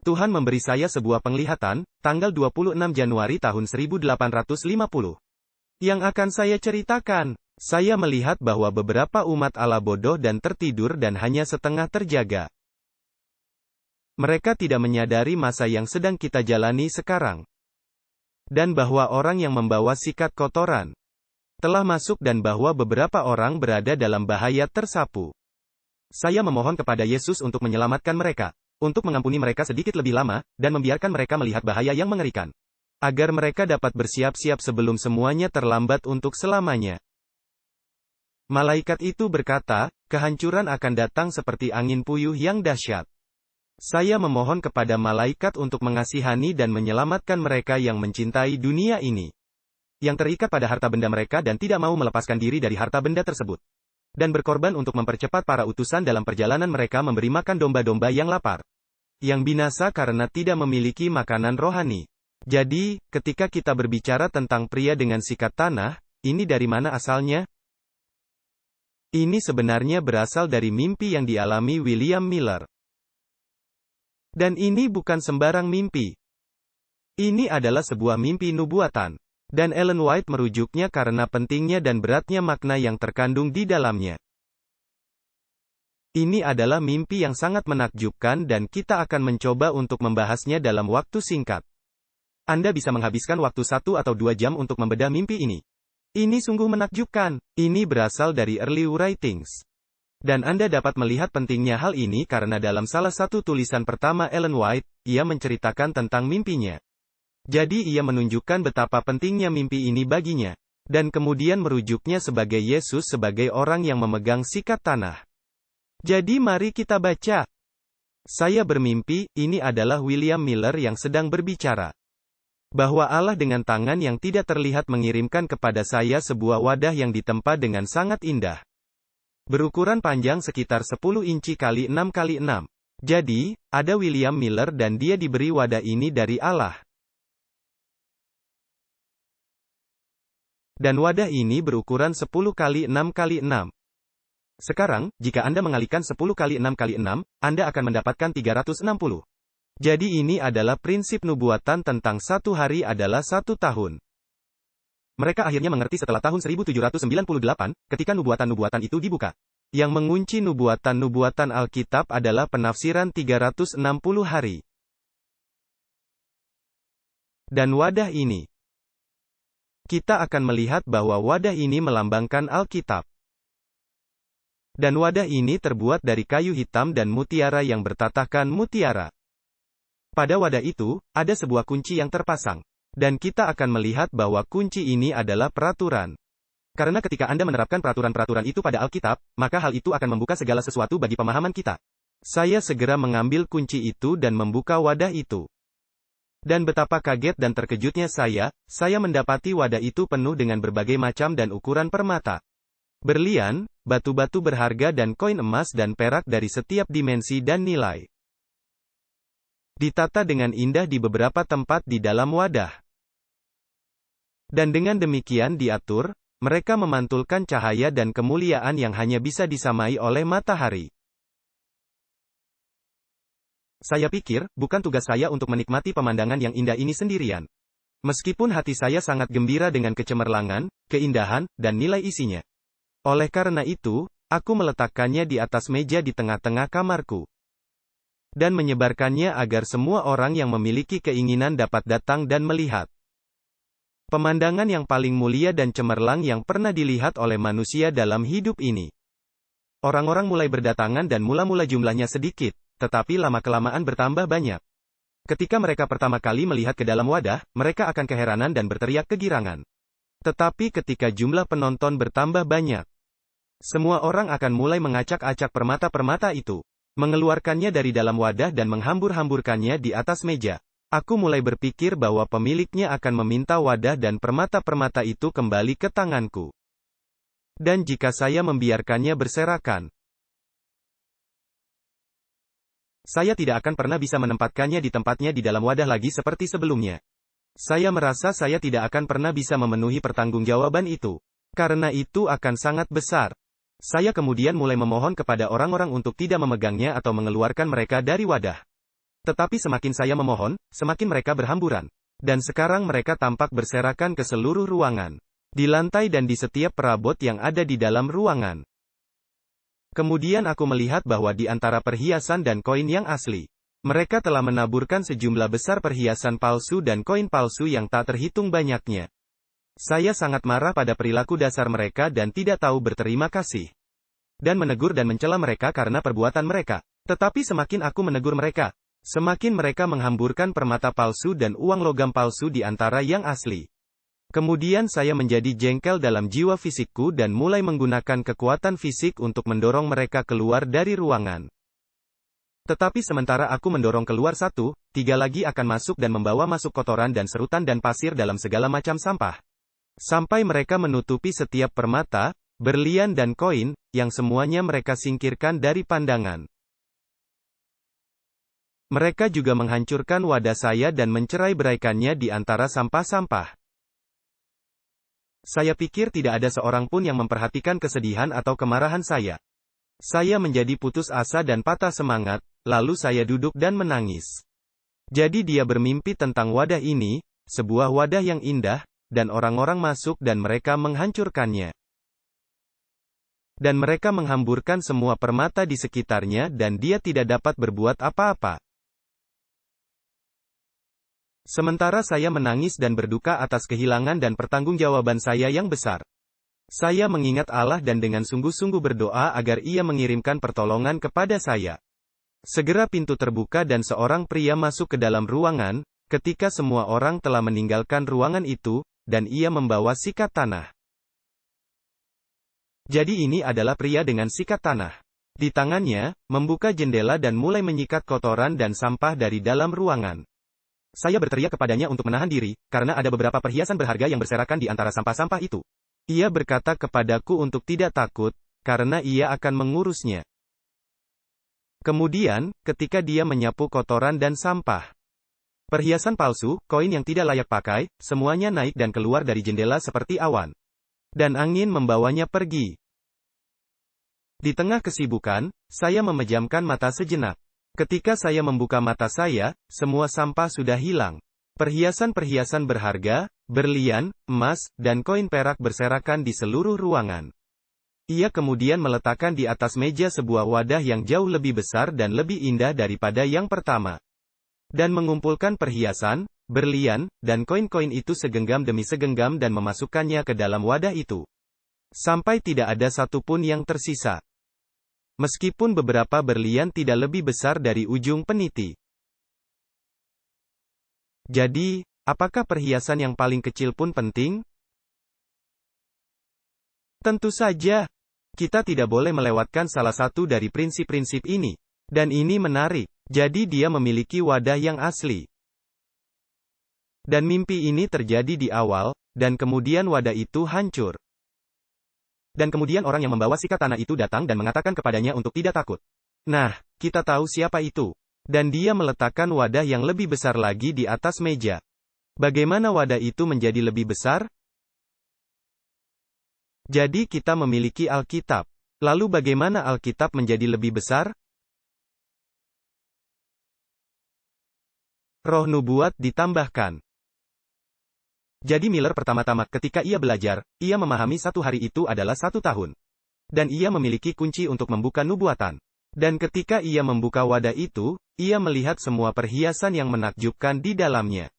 Tuhan memberi saya sebuah penglihatan, tanggal 26 Januari tahun 1850. Yang akan saya ceritakan, saya melihat bahwa beberapa umat Allah bodoh dan tertidur dan hanya setengah terjaga. Mereka tidak menyadari masa yang sedang kita jalani sekarang. Dan bahwa orang yang membawa sikat kotoran telah masuk dan bahwa beberapa orang berada dalam bahaya tersapu. Saya memohon kepada Yesus untuk menyelamatkan mereka, untuk mengampuni mereka sedikit lebih lama, dan membiarkan mereka melihat bahaya yang mengerikan. Agar mereka dapat bersiap-siap sebelum semuanya terlambat untuk selamanya. Malaikat itu berkata, kehancuran akan datang seperti angin puyuh yang dahsyat. Saya memohon kepada malaikat untuk mengasihani dan menyelamatkan mereka yang mencintai dunia ini. Yang terikat pada harta benda mereka dan tidak mau melepaskan diri dari harta benda tersebut. Dan berkorban untuk mempercepat para utusan dalam perjalanan mereka memberi makan domba-domba yang lapar. Yang binasa karena tidak memiliki makanan rohani. Jadi, ketika kita berbicara tentang pria dengan sikat tanah, ini dari mana asalnya? Ini sebenarnya berasal dari mimpi yang dialami William Miller. Dan ini bukan sembarang mimpi. Ini adalah sebuah mimpi nubuatan. Dan Ellen White merujuknya karena pentingnya dan beratnya makna yang terkandung di dalamnya. Ini adalah mimpi yang sangat menakjubkan dan kita akan mencoba untuk membahasnya dalam waktu singkat. Anda bisa menghabiskan waktu 1 atau 2 jam untuk membedah mimpi ini. Ini sungguh menakjubkan. Ini berasal dari early writings. Dan Anda dapat melihat pentingnya hal ini karena dalam salah satu tulisan pertama Ellen White, ia menceritakan tentang mimpinya. Jadi ia menunjukkan betapa pentingnya mimpi ini baginya. Dan kemudian merujuknya sebagai Yesus sebagai orang yang memegang sikat tanah. Jadi mari kita baca. Saya bermimpi, ini adalah William Miller yang sedang berbicara. Bahwa Allah dengan tangan yang tidak terlihat mengirimkan kepada saya sebuah wadah yang ditempa dengan sangat indah. Berukuran panjang sekitar 10 inci kali 6 kali 6. Jadi, ada William Miller dan dia diberi wadah ini dari Allah. Dan wadah ini berukuran 10 kali 6 kali 6. Sekarang, jika Anda mengalihkan 10 kali 6 kali 6, Anda akan mendapatkan 360. Jadi ini adalah prinsip nubuatan tentang satu hari adalah 1 tahun. Mereka akhirnya mengerti setelah tahun 1798, ketika nubuatan-nubuatan itu dibuka. Yang mengunci nubuatan-nubuatan Alkitab adalah penafsiran 360 hari. Dan wadah ini. Kita akan melihat bahwa wadah ini melambangkan Alkitab. Dan wadah ini terbuat dari kayu hitam dan mutiara yang bertatahkan mutiara. Pada wadah itu, ada sebuah kunci yang terpasang. Dan kita akan melihat bahwa kunci ini adalah peraturan. Karena ketika Anda menerapkan peraturan-peraturan itu pada Alkitab, maka hal itu akan membuka segala sesuatu bagi pemahaman kita. Saya segera mengambil kunci itu dan membuka wadah itu. Dan betapa kaget dan terkejutnya saya mendapati wadah itu penuh dengan berbagai macam dan ukuran permata. Berlian, batu-batu berharga dan koin emas dan perak dari setiap dimensi dan nilai. Ditata dengan indah di beberapa tempat di dalam wadah. Dan dengan demikian diatur, mereka memantulkan cahaya dan kemuliaan yang hanya bisa disamai oleh matahari. Saya pikir, bukan tugas saya untuk menikmati pemandangan yang indah ini sendirian. Meskipun hati saya sangat gembira dengan kecemerlangan, keindahan, dan nilai isinya. Oleh karena itu, aku meletakkannya di atas meja di tengah-tengah kamarku. Dan menyebarkannya agar semua orang yang memiliki keinginan dapat datang dan melihat. Pemandangan yang paling mulia dan cemerlang yang pernah dilihat oleh manusia dalam hidup ini. Orang-orang mulai berdatangan dan mula-mula jumlahnya sedikit. Tetapi lama-kelamaan bertambah banyak. Ketika mereka pertama kali melihat ke dalam wadah, mereka akan keheranan dan berteriak kegirangan. Tetapi ketika jumlah penonton bertambah banyak, semua orang akan mulai mengacak-acak permata-permata itu, mengeluarkannya dari dalam wadah dan menghambur-hamburkannya di atas meja. Aku mulai berpikir bahwa pemiliknya akan meminta wadah dan permata-permata itu kembali ke tanganku. Dan jika saya membiarkannya berserakan, saya tidak akan pernah bisa menempatkannya di tempatnya di dalam wadah lagi seperti sebelumnya. Saya merasa saya tidak akan pernah bisa memenuhi pertanggungjawaban itu. Karena itu akan sangat besar. Saya kemudian mulai memohon kepada orang-orang untuk tidak memegangnya atau mengeluarkan mereka dari wadah. Tetapi semakin saya memohon, semakin mereka berhamburan. Dan sekarang mereka tampak berserakan ke seluruh ruangan. Di lantai dan di setiap perabot yang ada di dalam ruangan. Kemudian aku melihat bahwa di antara perhiasan dan koin yang asli, mereka telah menaburkan sejumlah besar perhiasan palsu dan koin palsu yang tak terhitung banyaknya. Saya sangat marah pada perilaku dasar mereka dan tidak tahu berterima kasih. Dan menegur dan mencela mereka karena perbuatan mereka. Tetapi semakin aku menegur mereka, semakin mereka menghamburkan permata palsu dan uang logam palsu di antara yang asli. Kemudian saya menjadi jengkel dalam jiwa fisikku dan mulai menggunakan kekuatan fisik untuk mendorong mereka keluar dari ruangan. Tetapi sementara aku mendorong keluar satu, tiga lagi akan masuk dan membawa masuk kotoran dan serutan dan pasir dalam segala macam sampah. Sampai mereka menutupi setiap permata, berlian dan koin, yang semuanya mereka singkirkan dari pandangan. Mereka juga menghancurkan wadah saya dan mencerai-beraikannya di antara sampah-sampah. Saya pikir tidak ada seorang pun yang memperhatikan kesedihan atau kemarahan saya. Saya menjadi putus asa dan patah semangat, lalu saya duduk dan menangis. Jadi dia bermimpi tentang wadah ini, sebuah wadah yang indah, dan orang-orang masuk dan mereka menghancurkannya. Dan mereka menghamburkan semua permata di sekitarnya dan dia tidak dapat berbuat apa-apa. Sementara saya menangis dan berduka atas kehilangan dan pertanggungjawaban saya yang besar. Saya mengingat Allah dan dengan sungguh-sungguh berdoa agar Ia mengirimkan pertolongan kepada saya. Segera pintu terbuka dan seorang pria masuk ke dalam ruangan, ketika semua orang telah meninggalkan ruangan itu, dan ia membawa sikat tanah. Jadi ini adalah pria dengan sikat tanah. Di tangannya, membuka jendela dan mulai menyikat kotoran dan sampah dari dalam ruangan. Saya berteriak kepadanya untuk menahan diri, karena ada beberapa perhiasan berharga yang berserakan di antara sampah-sampah itu. Ia berkata kepadaku untuk tidak takut, karena ia akan mengurusnya. Kemudian, ketika dia menyapu kotoran dan sampah, perhiasan palsu, koin yang tidak layak pakai, semuanya naik dan keluar dari jendela seperti awan. Dan angin membawanya pergi. Di tengah kesibukan, saya memejamkan mata sejenak. Ketika saya membuka mata saya, semua sampah sudah hilang. Perhiasan-perhiasan berharga, berlian, emas, dan koin perak berserakan di seluruh ruangan. Ia kemudian meletakkan di atas meja sebuah wadah yang jauh lebih besar dan lebih indah daripada yang pertama. Dan mengumpulkan perhiasan, berlian, dan koin-koin itu segenggam demi segenggam dan memasukkannya ke dalam wadah itu. Sampai tidak ada satupun yang tersisa. Meskipun beberapa berlian tidak lebih besar dari ujung peniti. Jadi, apakah perhiasan yang paling kecil pun penting? Tentu saja. Kita tidak boleh melewatkan salah satu dari prinsip-prinsip ini. Dan ini menarik. Jadi dia memiliki wadah yang asli. Dan mimpi ini terjadi di awal, dan kemudian wadah itu hancur. Dan kemudian orang yang membawa sikat tanah itu datang dan mengatakan kepadanya untuk tidak takut. Nah, kita tahu siapa itu. Dan dia meletakkan wadah yang lebih besar lagi di atas meja. Bagaimana wadah itu menjadi lebih besar? Jadi kita memiliki Alkitab. Lalu bagaimana Alkitab menjadi lebih besar? Roh nubuat ditambahkan. Jadi Miller pertama-tama ketika ia belajar, ia memahami satu hari itu adalah 1 tahun. Dan ia memiliki kunci untuk membuka nubuatan. Dan ketika ia membuka wadah itu, ia melihat semua perhiasan yang menakjubkan di dalamnya.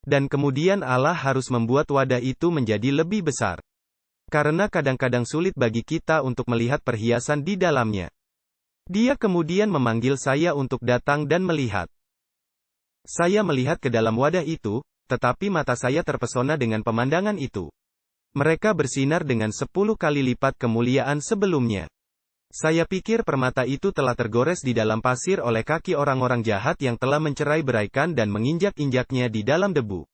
Dan kemudian Allah harus membuat wadah itu menjadi lebih besar. Karena kadang-kadang sulit bagi kita untuk melihat perhiasan di dalamnya. Dia kemudian memanggil saya untuk datang dan melihat. Saya melihat ke dalam wadah itu, tetapi mata saya terpesona dengan pemandangan itu. Mereka bersinar dengan 10 kali lipat kemuliaan sebelumnya. Saya pikir permata itu telah tergores di dalam pasir oleh kaki orang-orang jahat yang telah mencerai-beraikan dan menginjak-injaknya di dalam debu.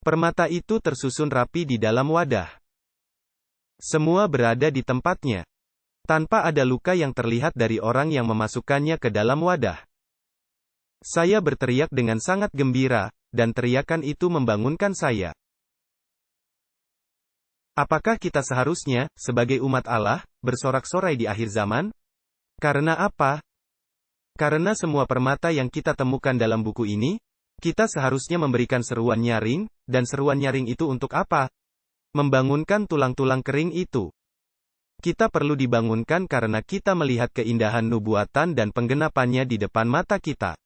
Permata itu tersusun rapi di dalam wadah. Semua berada di tempatnya. Tanpa ada luka yang terlihat dari orang yang memasukkannya ke dalam wadah. Saya berteriak dengan sangat gembira, dan teriakan itu membangunkan saya. Apakah kita seharusnya, sebagai umat Allah, bersorak-sorai di akhir zaman? Karena apa? Karena semua permata yang kita temukan dalam buku ini, kita seharusnya memberikan seruan nyaring, dan seruan nyaring itu untuk apa? Membangunkan tulang-tulang kering itu. Kita perlu dibangunkan karena kita melihat keindahan nubuatan dan penggenapannya di depan mata kita.